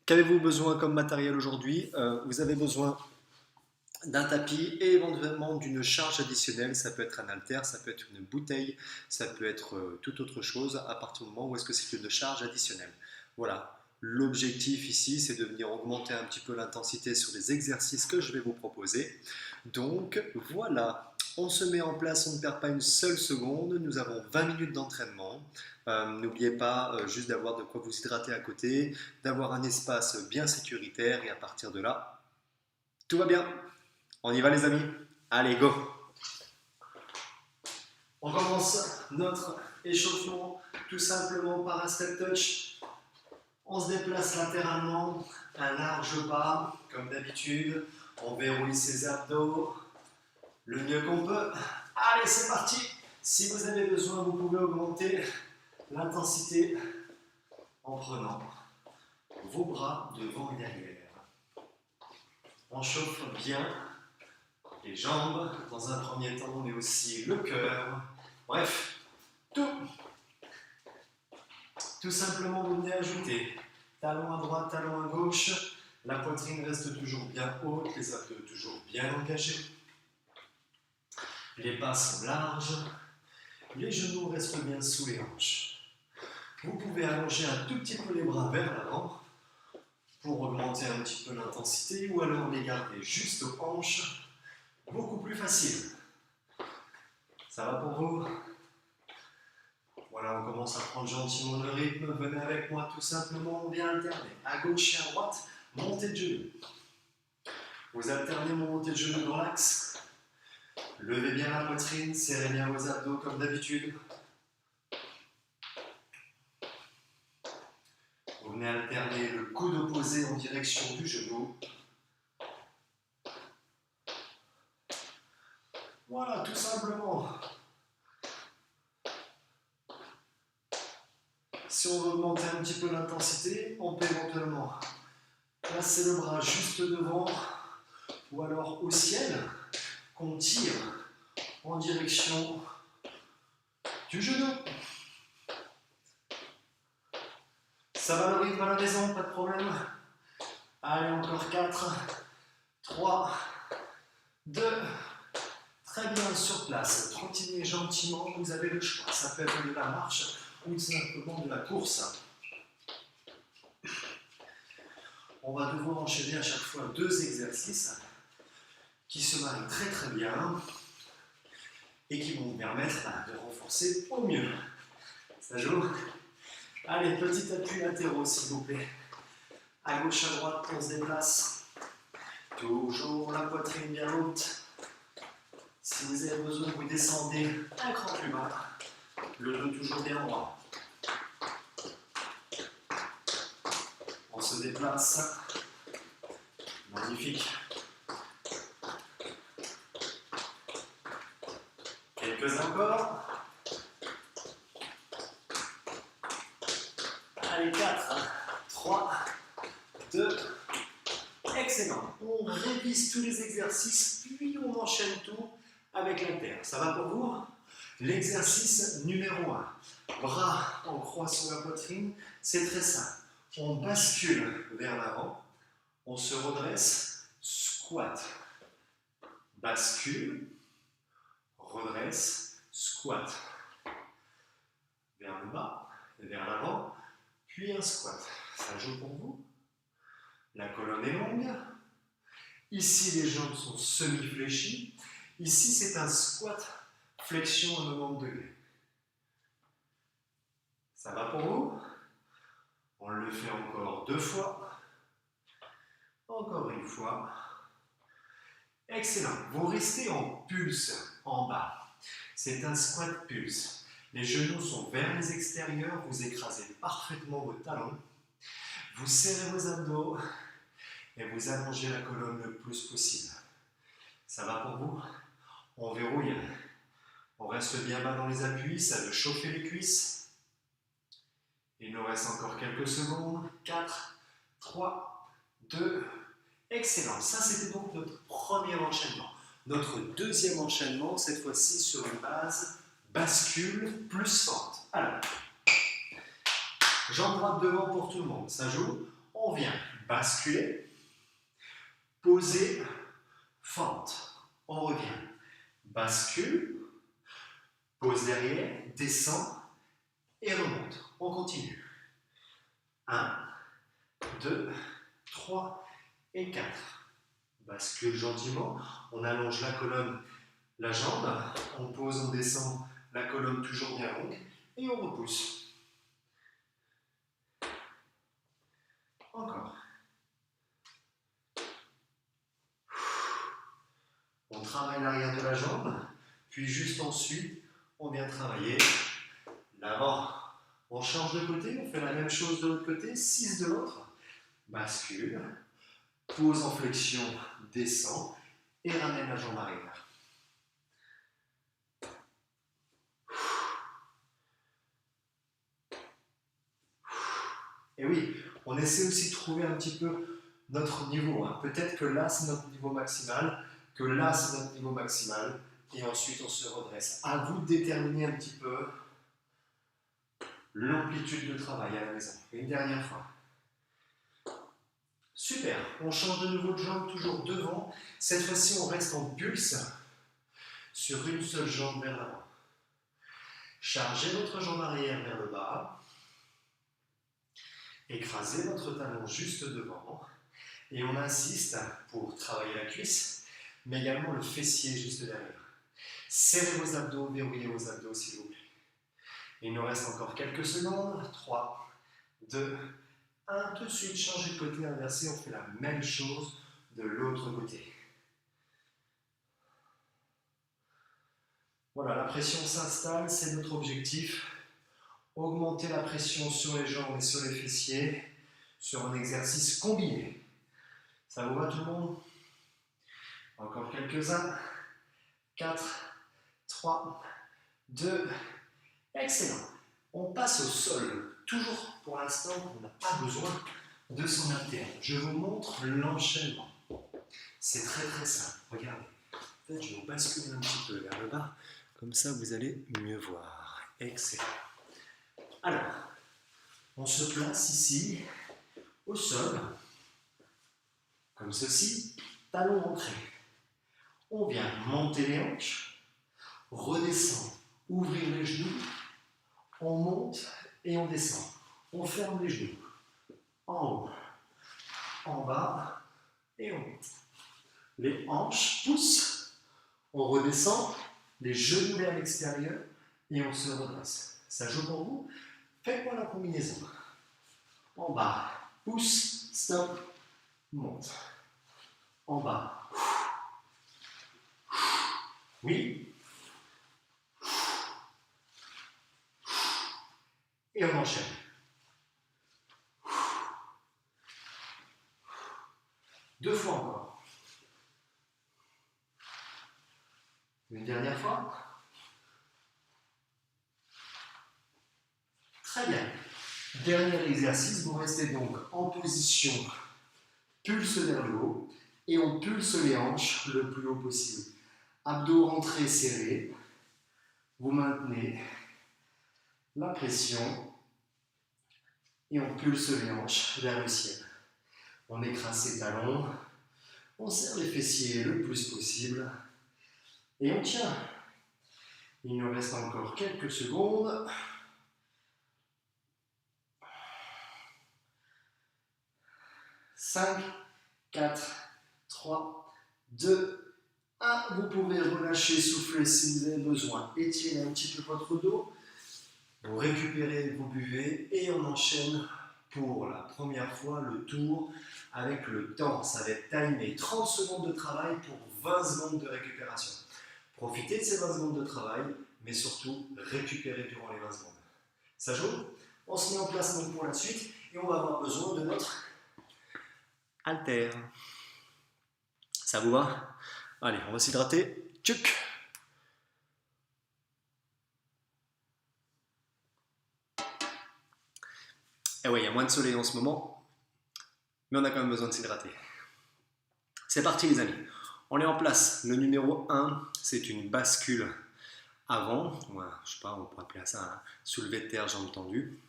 Qu'avez-vous besoin comme matériel aujourd'hui? Vous avez besoin d'un tapis et éventuellement d'une charge additionnelle. Ça peut être un haltère, ça peut être une bouteille, ça peut être toute autre chose à partir du moment où est-ce que c'est une charge additionnelle. Voilà. L'objectif ici, c'est de venir augmenter un petit peu l'intensité sur les exercices que je vais vous proposer. Donc voilà, on se met en place, on ne perd pas une seule seconde. Nous avons 20 minutes d'entraînement. N'oubliez pas juste d'avoir de quoi vous hydrater à côté, d'avoir un espace bien sécuritaire et à partir de là, tout va bien. On y va les amis? Allez, go! On commence notre échauffement tout simplement par un step touch. On se déplace latéralement, un large pas, comme d'habitude. On verrouille ses abdos le mieux qu'on peut. Allez, c'est parti! Si vous avez besoin, vous pouvez augmenter l'intensité en prenant vos bras devant et derrière. On chauffe bien les jambes dans un premier temps, mais aussi le cœur. Bref, tout simplement, vous venez ajouter talon à droite, talon à gauche. La poitrine reste toujours bien haute, les abdos toujours bien engagés. Les pas sont larges. Les genoux restent bien sous les hanches. Vous pouvez allonger un tout petit peu les bras vers l'avant pour augmenter un petit peu l'intensité ou alors les garder juste aux hanches. Beaucoup plus facile. Ça va pour vous? Voilà, on commence à prendre gentiment le rythme. Venez avec moi tout simplement, on vient alterner. À gauche et à droite, montée de genoux. Vous alternez mon montée de genoux dans l'axe. Levez bien la poitrine, serrez bien vos abdos comme d'habitude. Vous venez alterner le coude opposé en direction du genou. Voilà, tout simplement. Si on veut augmenter un petit peu l'intensité, on peut éventuellement placer le bras juste devant ou alors au ciel, qu'on tire en direction du genou. Ça va le rythme à la maison, pas de problème. Allez, encore 4, 3, 2, très bien sur place. Trottinez gentiment, vous avez le choix. Ça peut être de la marche ou simplement de la course. On va devoir enchaîner à chaque fois 2 exercices qui se marient très très bien et qui vont vous permettre de renforcer au mieux. Ça joue? Allez, petit appui latéraux s'il vous plaît. À gauche, à droite, on se déplace. Toujours la poitrine bien haute. Si vous avez besoin, vous descendez un cran plus bas. Le dos toujours bien droit. On se déplace. Magnifique. Quelques encore. Allez, 4, 3, 2, excellent. On révise tous les exercices, puis on enchaîne tout avec l'haltère. Ça va pour vous? L'exercice numéro 1. Bras en croix sur la poitrine, c'est très simple. On bascule vers l'avant, on se redresse, squat. Bascule, redresse, squat. Vers le bas, vers l'avant, puis un squat. Ça joue pour vous? La colonne est longue. Ici, les jambes sont semi-fléchies. Ici, c'est un squat flexion à 90 degrés. Ça va pour vous? On le fait encore 2 fois. Encore une fois. Excellent. Vous restez en pulse en bas. C'est un squat pulse. Les genoux sont vers les extérieurs. Vous écrasez parfaitement vos talons. Vous serrez vos abdos et vous allongez la colonne le plus possible. Ça va pour vous? On verrouille. On reste bien bas dans les appuis, ça veut chauffer les cuisses. Il nous reste encore quelques secondes. 4, 3, 2, excellent. Ça, c'était donc notre premier enchaînement. Notre deuxième enchaînement, cette fois-ci sur une base bascule plus fente. Alors, jambe droite devant pour tout le monde. Ça joue. On vient basculer, poser, fente. On revient. Bascule, pose derrière, descend et remonte. On continue. 1, 2, 3 et 4. Bascule gentiment. On allonge la colonne, la jambe. On pose, on descend, la colonne toujours bien longue. Et on repousse. Encore. On travaille l'arrière de la jambe. Puis juste ensuite, on vient travailler l'avant. On change de côté, on fait la même chose de l'autre côté, 6 de l'autre. Bascule, pose en flexion, descend et ramène la jambe arrière. Et oui, on essaie aussi de trouver un petit peu notre niveau. Peut-être que là, c'est notre niveau maximal, que là, c'est notre niveau maximal. Et ensuite, on se redresse. À vous de déterminer un petit peu l'amplitude de travail à la maison. Et une dernière fois. Super. On change de nouveau de jambe, toujours devant. Cette fois-ci, on reste en pulse sur une seule jambe vers l'avant. Chargez votre jambe arrière vers le bas. Écrasez votre talon juste devant. Et on insiste pour travailler la cuisse, mais également le fessier juste derrière. Serrez vos abdos, verrouillez vos abdos s'il vous plaît. Il nous reste encore quelques secondes. 3, 2, 1. Tout de suite, changez de côté, inversé. On fait la même chose de l'autre côté. Voilà, la pression s'installe, c'est notre objectif. Augmenter la pression sur les jambes et sur les fessiers sur un exercice combiné. Ça vous va tout le monde? Encore quelques-uns. 4, 3, 2, excellent. On passe au sol. Toujours pour l'instant, on n'a pas besoin de son haltère. Je vous montre l'enchaînement. C'est très très simple. Regardez. En fait, je vais vous basculer un petit peu vers le bas. Comme ça, vous allez mieux voir. Excellent. Alors, on se place ici, au sol, comme ceci, talon ancré. On vient monter les hanches, redescend, ouvrir les genoux, on monte et on descend. On ferme les genoux, en haut, en bas et on monte. Les hanches poussent, on redescend, les genoux vers l'extérieur et on se redresse. Ça joue pour vous? Faites-moi la combinaison. En bas, pousse, stop, monte. En bas. Oui. Et on enchaîne. Deux fois encore. Une dernière fois. Très bien. Dernier exercice, vous restez donc en position pulse vers le haut et on pulse les hanches le plus haut possible. Abdos rentrés serrés. Vous maintenez la pression et on pulse les hanches vers le ciel. On écrase ses talons, on serre les fessiers le plus possible et on tient. Il nous reste encore quelques secondes. 5, 4, 3, 2, 1. Vous pouvez relâcher, souffler si vous avez besoin. Étirez un petit peu votre dos. Vous récupérez, vous buvez et on enchaîne pour la première fois le tour avec le temps. Ça va être timé. 30 secondes de travail pour 20 secondes de récupération. Profitez de ces 20 secondes de travail, mais surtout récupérez durant les 20 secondes. Ça joue? On se met en place donc pour la suite et on va avoir besoin de notre haltère. Ça vous va? Allez, on va s'hydrater. Tchouk! Et ouais, il y a moins de soleil en ce moment, mais on a quand même besoin de s'hydrater. C'est parti les amis. On est en place. Le numéro 1, c'est une bascule avant. Voilà, je sais pas, on pourrait appeler ça un soulevé de terre, jambes tendues.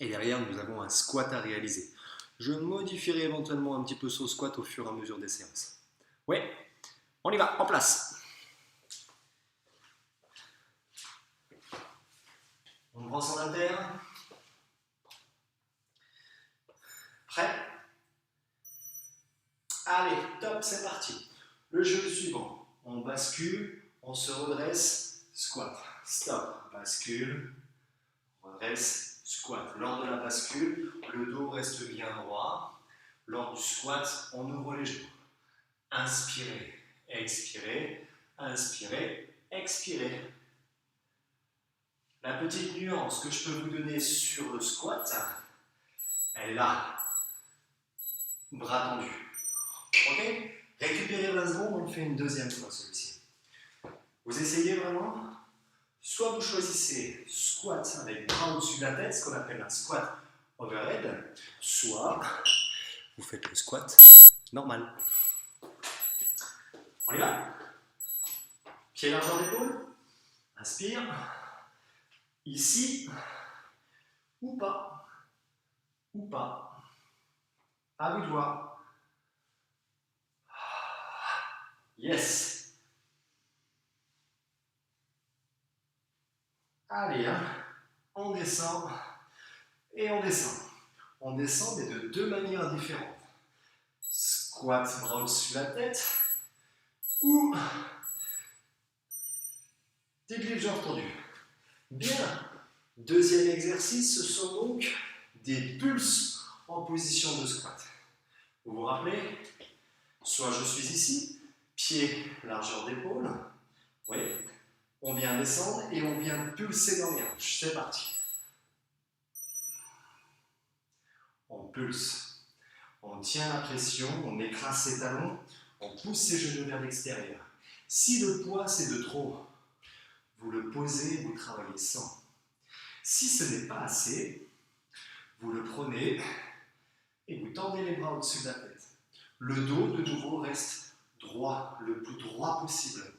Et derrière, nous avons un squat à réaliser. Je modifierai éventuellement un petit peu ce squat au fur et à mesure des séances. Oui, on y va, en place. On brosse en haltère. Prêt? Allez, top, c'est parti. Le jeu suivant. On bascule, on se redresse, squat. Stop, bascule, redresse, squat. Lors de la bascule, le dos reste bien droit. Lors du squat, on ouvre les genoux. Inspirez, expirez, inspirez, expirez. La petite nuance que je peux vous donner sur le squat, elle est là. Bras tendus. Ok? Récupérez 20 secondes, on le fait une deuxième fois celui-ci. Vous essayez vraiment? Soit vous choisissez squat avec bras au-dessus de la tête, ce qu'on appelle un squat overhead, soit vous faites le squat normal. On y va? Pied largeur d'épaule. Inspire. Ici. Ou pas. Ou pas. À vous de voir. Yes. Allez, hein. On descend. Et on descend. On descend, mais de deux manières différentes. Squat, bras au-dessus de la tête. Ou déplié de jambes tendues. Bien. Deuxième exercice, ce sont donc des pulses en position de squat. Vous vous rappelez? Soit je suis ici, pied, largeur d'épaule. Oui. On vient descendre et on vient pulser dans les hanches. C'est parti. On pulse. On tient la pression, on écrase ses talons, on pousse ses genoux vers l'extérieur. Si le poids c'est de trop, vous le posez, vous travaillez sans. Si ce n'est pas assez, vous le prenez et vous tendez les bras au-dessus de la tête. Le dos, de nouveau, reste droit, le plus droit possible.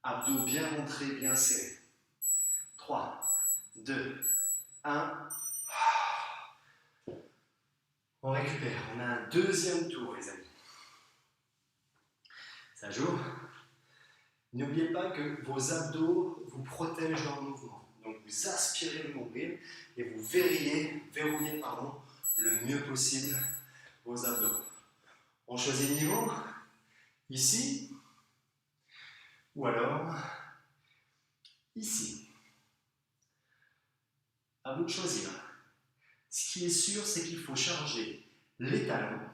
Abdos bien rentrés, bien serrés. 3, 2, 1. On récupère. On a un deuxième tour, les amis. Ça joue. N'oubliez pas que vos abdos vous protègent dans le mouvement. Donc vous aspirez le nombril et vous verrouillez le mieux possible vos abdos. On choisit le niveau, ici, ou alors ici. À vous de choisir. Ce qui est sûr, c'est qu'il faut charger les talons,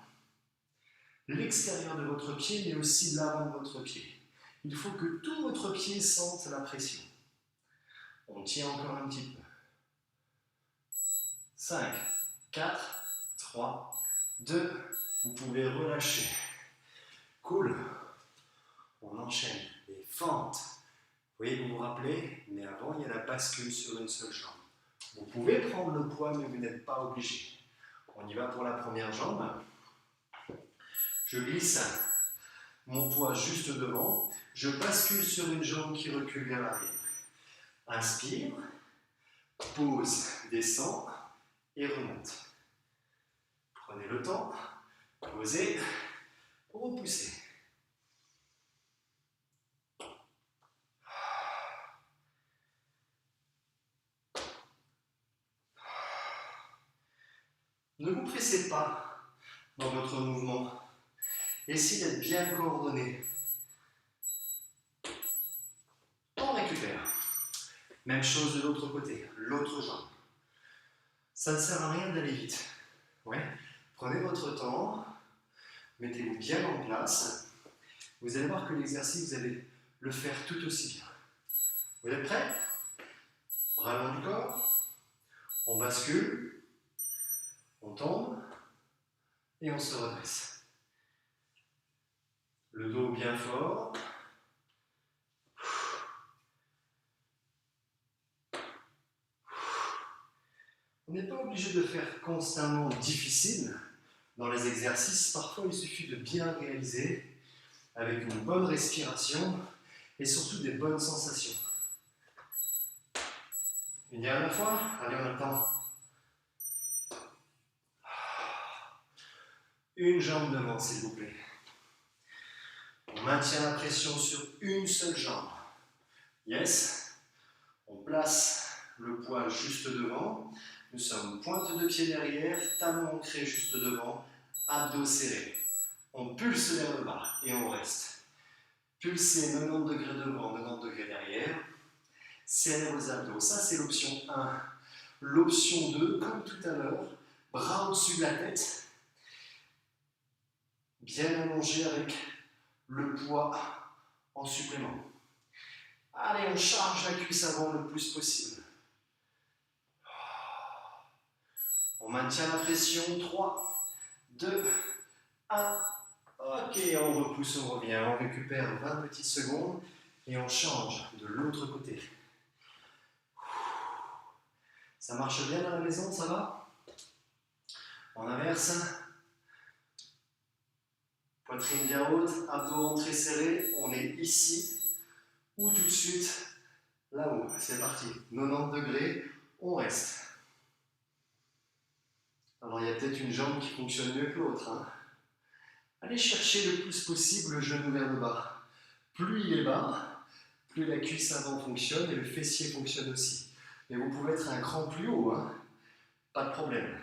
l'extérieur de votre pied, mais aussi l'avant de votre pied. Il faut que tout votre pied sente la pression. On tient encore un petit peu. 5, 4, 3, 2, vous pouvez relâcher. Cool. On enchaîne. Les fentes. Vous voyez, vous vous rappelez, mais avant, il y a la bascule sur une seule jambe. Vous pouvez prendre le poids, mais vous n'êtes pas obligé. On y va pour la première jambe. Je glisse mon poids juste devant. Je bascule sur une jambe qui recule vers l'arrière. Inspire, pause, descend et remonte. Prenez le temps, posez, repoussez. Ne vous pressez pas dans votre mouvement. Essayez d'être bien coordonné. On récupère. Même chose de l'autre côté, l'autre jambe. Ça ne sert à rien d'aller vite. Ouais. Prenez votre temps, mettez-vous bien en place. Vous allez voir que l'exercice, vous allez le faire tout aussi bien. Vous êtes prêts? Bras long du corps. On bascule. On tombe. Et on se redresse. Le dos bien fort. On n'est pas obligé de faire constamment difficile dans les exercices. Parfois, il suffit de bien réaliser avec une bonne respiration et surtout des bonnes sensations. Une dernière fois. Allez, on a le temps. Une jambe devant, s'il vous plaît. On maintient la pression sur une seule jambe. Yes. On place le poids juste devant. Nous sommes pointe de pied derrière, talon ancré juste devant, abdos serrés. On pulse vers le bas et on reste. Pulsez 90 degrés devant, 90 degrés derrière. Serrez vos abdos. Ça, c'est l'option 1. L'option 2, comme tout à l'heure, bras au-dessus de la tête. Bien allongé avec le poids en supplément. Allez, on charge la cuisse avant le plus possible. On maintient la pression. 3, 2, 1. Ok, on repousse, on revient. On récupère 20 petites secondes et on change de l'autre côté. Ça marche bien à la maison, ça va? On inverse. Poitrine bien haute, abdos rentrés serrés. On est ici ou tout de suite là-haut. C'est parti. 90 degrés, on reste. Alors il y a peut-être une jambe qui fonctionne mieux que l'autre. Hein. Allez chercher le plus possible le genou vers le bas. Plus il est bas, plus la cuisse avant fonctionne et le fessier fonctionne aussi. Mais vous pouvez être un cran plus haut, hein. Pas de problème.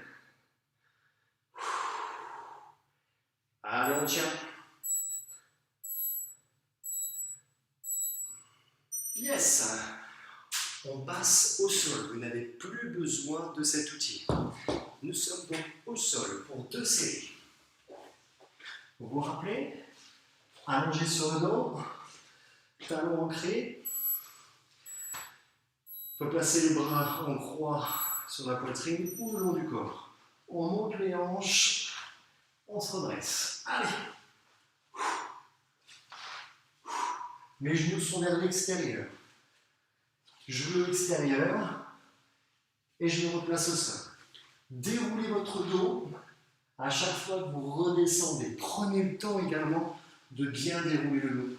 Allez, on tient. Yes. On passe au sol. Vous n'avez plus besoin de cet outil. Nous sommes donc au sol pour 2 séries. Vous vous rappelez? Allongé sur le dos, talon ancré. On peut placer les bras en croix sur la poitrine ou le long du corps. On monte les hanches, on se redresse. Allez! Mes genoux sont vers l'extérieur. Genou extérieur et je me replace au sol. Déroulez votre dos à chaque fois que vous redescendez. Prenez le temps également de bien dérouler le dos.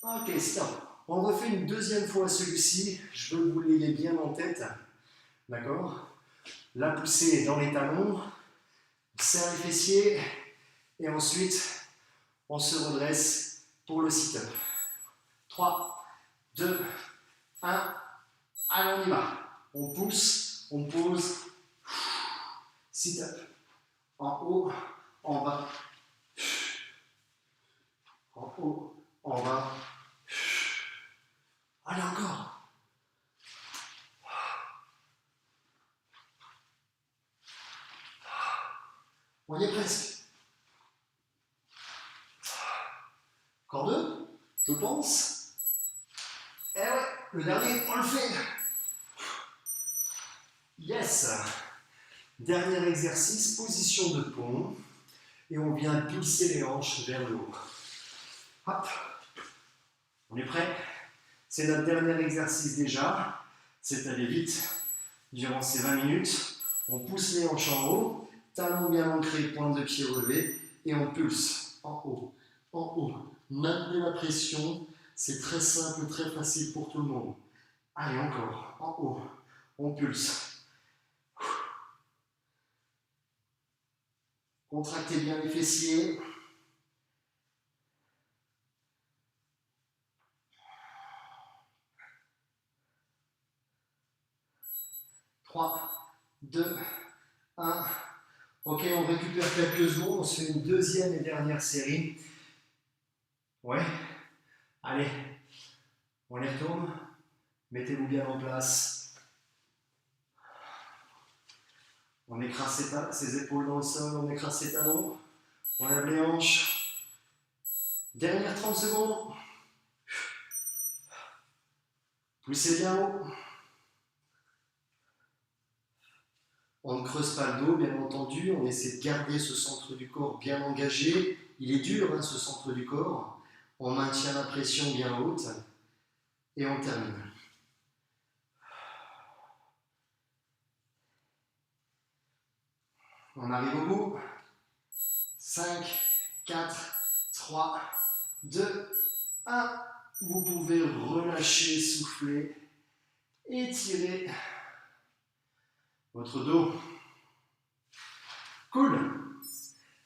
Ok, stop. On refait une deuxième fois celui-ci. Je veux que vous l'ayez bien en tête. D'accord? La poussée dans les talons. On serre les fessiers. Et ensuite, on se redresse pour le sit-up. 3, 2, 1. Allez, on y va. On pousse, on pose. Sit-up. En haut, en bas. En haut, en bas. Allez, encore. On y est presque. Encore 2, je pense. Et ouais, le dernier, on le fait. Yes. Dernier exercice, position de pont. Et on vient pulser les hanches vers le haut. Hop. On est prêt? C'est notre dernier exercice déjà. C'est aller vite durant ces 20 minutes. On pousse les hanches en haut. Talons bien ancrés, pointe de pied relevée. Et on pulse en haut, en haut. Maintenez la pression. C'est très simple, très facile pour tout le monde. Allez, encore, en haut. On pulse. Contractez bien les fessiers. Trois, 2, 1. Ok, on récupère quelques secondes. On se fait une deuxième et dernière série. Ouais. Allez, on les retourne. Mettez-vous bien en place. On écrase ses épaules dans le sol, on écrase ses talons. On lève les hanches. Dernière 30 secondes. Poussez bien haut. On ne creuse pas le dos, bien entendu. On essaie de garder ce centre du corps bien engagé. Il est dur, hein, ce centre du corps. On maintient la pression bien haute. Et on termine. On arrive au bout. 5, 4, 3, 2, 1. Vous pouvez relâcher, souffler. étirez votre dos. Cool.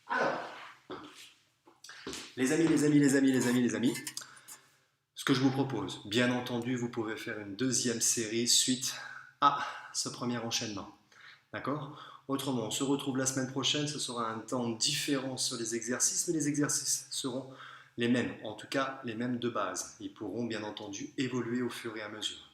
Alors, les amis, ce que je vous propose, bien entendu, vous pouvez faire une deuxième série suite à ce premier enchaînement. D'accord? Autrement, on se retrouve la semaine prochaine, ce sera un temps différent sur les exercices, mais les exercices seront les mêmes, en tout cas les mêmes de base. Ils pourront bien entendu évoluer au fur et à mesure.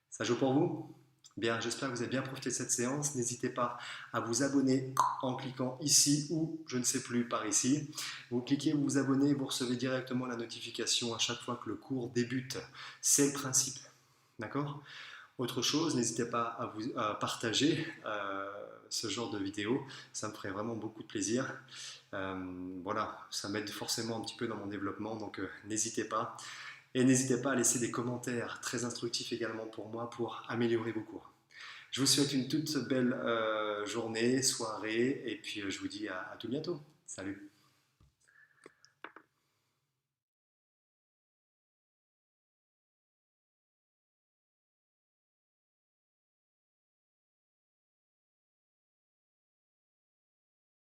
Ça joue pour vous? Bien, j'espère que vous avez bien profité de cette séance. N'hésitez pas à vous abonner en cliquant ici ou je ne sais plus par ici. Vous cliquez, vous vous abonnez, vous recevez directement la notification à chaque fois que le cours débute. C'est le principe. D'accord? Autre chose, n'hésitez pas à partager ce genre de vidéo. Ça me ferait vraiment beaucoup de plaisir. Voilà, ça m'aide forcément un petit peu dans mon développement, donc n'hésitez pas. Et n'hésitez pas à laisser des commentaires très instructifs également pour moi pour améliorer vos cours. Je vous souhaite une toute belle journée, soirée, et puis je vous dis à tout bientôt. Salut!